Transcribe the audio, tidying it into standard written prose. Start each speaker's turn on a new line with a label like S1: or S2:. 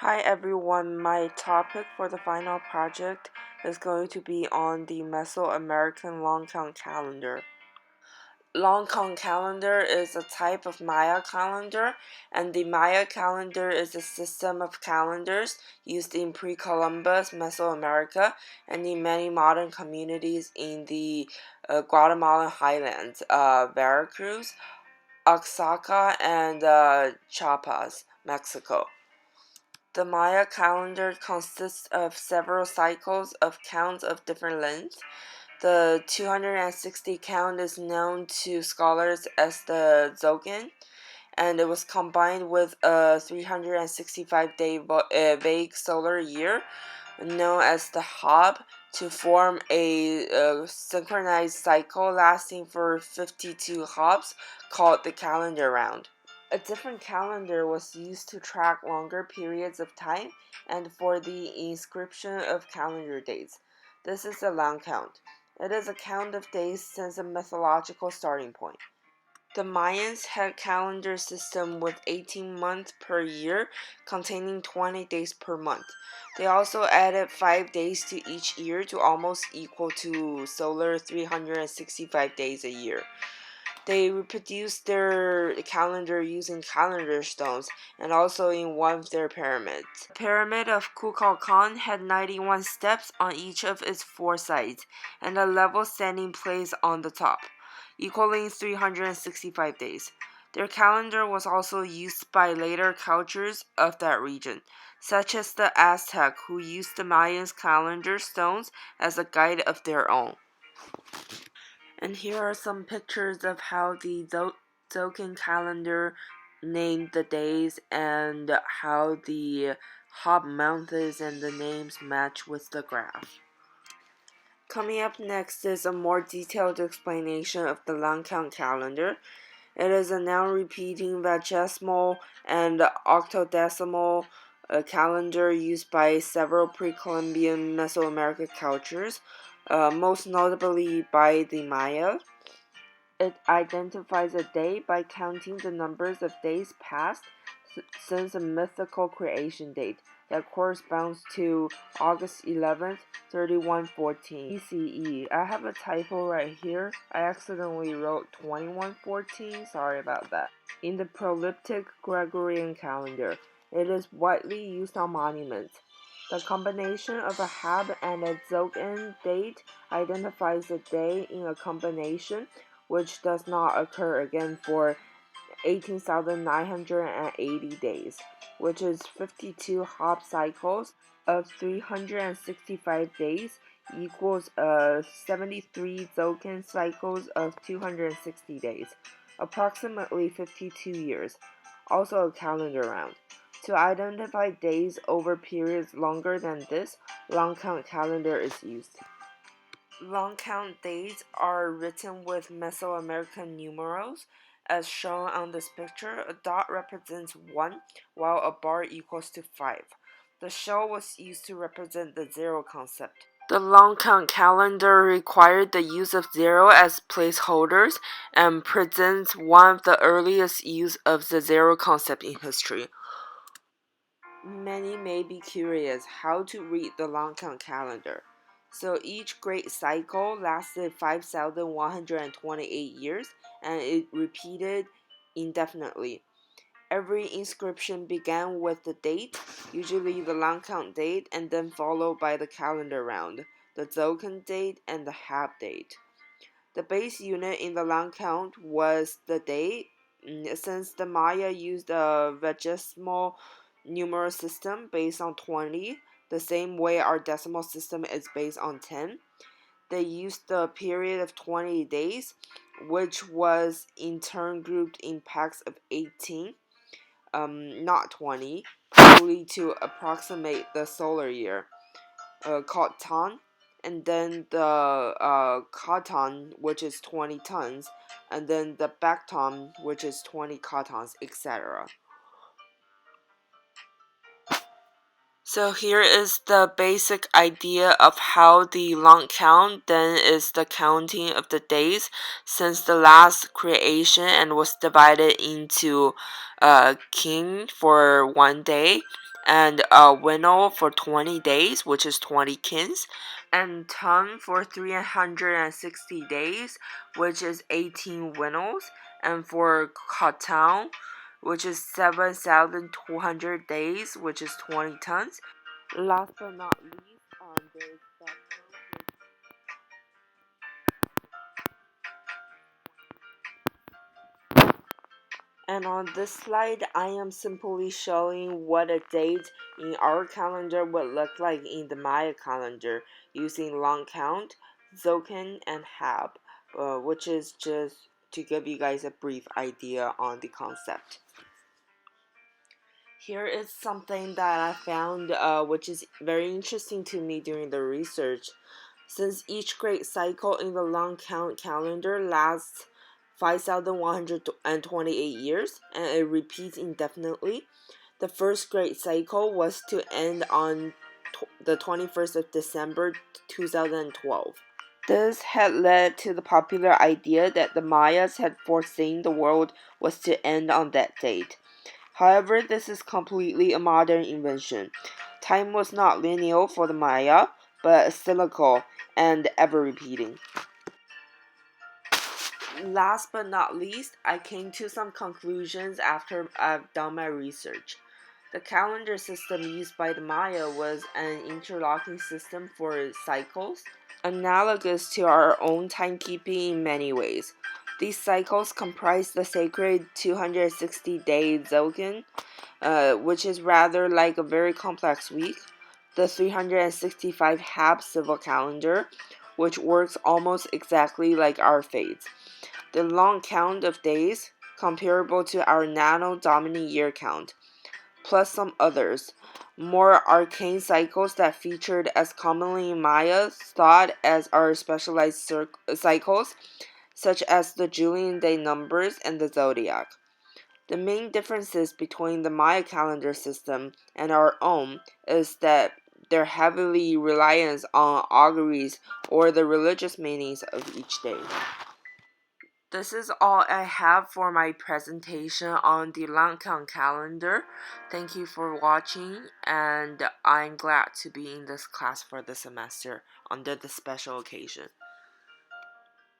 S1: Hi everyone, my topic for the final project is going to be on the Mesoamerican long count calendar. Long count calendar is a type of Maya calendar, and the Maya calendar is a system of calendars used in pre-Columbus Mesoamerica and in many modern communities in the Guatemalan highlands, Veracruz, Oaxaca, and Chiapas, Mexico. The Maya calendar consists of several cycles of counts of different lengths. The 260 count is known to scholars as the Zocan, and it was combined with a 365-day vague solar year known as the Hab to form a synchronized cycle lasting for 52 Habs called the calendar round. A different calendar was used to track longer periods of time and for the inscription of calendar dates. This is the long count. It is a count of days since a mythological starting point. The Mayans had a calendar system with 18 months per year, containing 20 days per month. They also added 5 days to each year to almost equal to solar 365 days a year. They reproduced their calendar using calendar stones and also in one of their pyramids. The pyramid of Kukulkan had 91 steps on each of its 4 sides and a level standing place on the top, equaling 365 days. Their calendar was also used by later cultures of that region, such as the Aztec, who used the Mayans' calendar stones as a guide of their own. And here are some pictures of how the Zocan calendar named the days and how the Hab mountains and the names match with the graph. Coming up next is a more detailed explanation of the long count calendar. It is a non-repeating vigesimal and octodecimal calendar used by several pre-Columbian Mesoamerican cultures, most notably by the Maya. It identifies a day by counting the numbers of days passed since a mythical creation date that corresponds to August 11th, 3114 BCE. I have a typo right here. I accidentally wrote 2114. Sorry about that. In the proliptic Gregorian calendar, it is widely used on monuments. The combination of a Hab and a Zocan date identifies the day in a combination which does not occur again for 18,980 days, which is 52 Hab cycles of 365 days equals 73 Zocan cycles of 260 days, approximately 52 years, also a calendar round. To identify days over periods longer than this, long count calendar is used. Long count dates are written with Mesoamerican numerals. As shown on this picture, a dot represents 1, while a bar equals to 5. The shell was used to represent the zero concept. The long count calendar required the use of zero as placeholders and presents one of the earliest use of the zero concept in history. Many may be curious how to read the long count calendar. So each great cycle lasted 5,128 years and it repeated indefinitely. Every inscription began with the date, usually the long count date, and then followed by the calendar round, the Zocan date, and the Hab date. The base unit in the long count was the date, since the Maya used a vigesimal numeral system based on 20, the same way our decimal system is based on 10. They used the period of 20 days, which was in turn grouped in packs of 18, not 20, probably to approximate the solar year, called ton, and then the katon, which is 20 tons, and then the bakton, which is 20 katons, etc. So here is the basic idea of how the long count then is the counting of the days since the last creation and was divided into king for 1 day and Winnow for 20 days, which is 20 kins, and Tongue for 360 days, which is 18 Winnows, and for Cotton, which is 7,200 days, which is 20 tons. Last but not least, there is Bedford, and on this slide, I am simply showing what a date in our calendar would look like in the Maya calendar using long count, Zocan, and Hab, which is just to give you guys a brief idea on the concept. Here is something that I found which is very interesting to me during the research. Since each great cycle in the long count calendar lasts 5,128 years and it repeats indefinitely, the first great cycle was to end on the 21st of December 2012. This had led to the popular idea that the Mayas had foreseen the world was to end on that date. However, this is completely a modern invention. Time was not linear for the Maya, but cyclical and ever repeating. Last but not least, I came to some conclusions after I've done my research. The calendar system used by the Maya was an interlocking system for cycles, analogous to our own timekeeping in many ways. These cycles comprise the sacred 260-day Zogan, which is rather like a very complex week, the 365 Hab civil calendar, which works almost exactly like our fates, the long count of days, comparable to our Nano Domini year count, plus some others, more arcane cycles that featured as commonly in Maya thought as our specialized cycles, such as the Julian day numbers and the zodiac. The main differences between the Maya calendar system and our own is that their heavily reliance on auguries or the religious meanings of each day. This is all I have for my presentation on the Langkang calendar. Thank you for watching, and I'm glad to be in this class for the semester under the special occasion.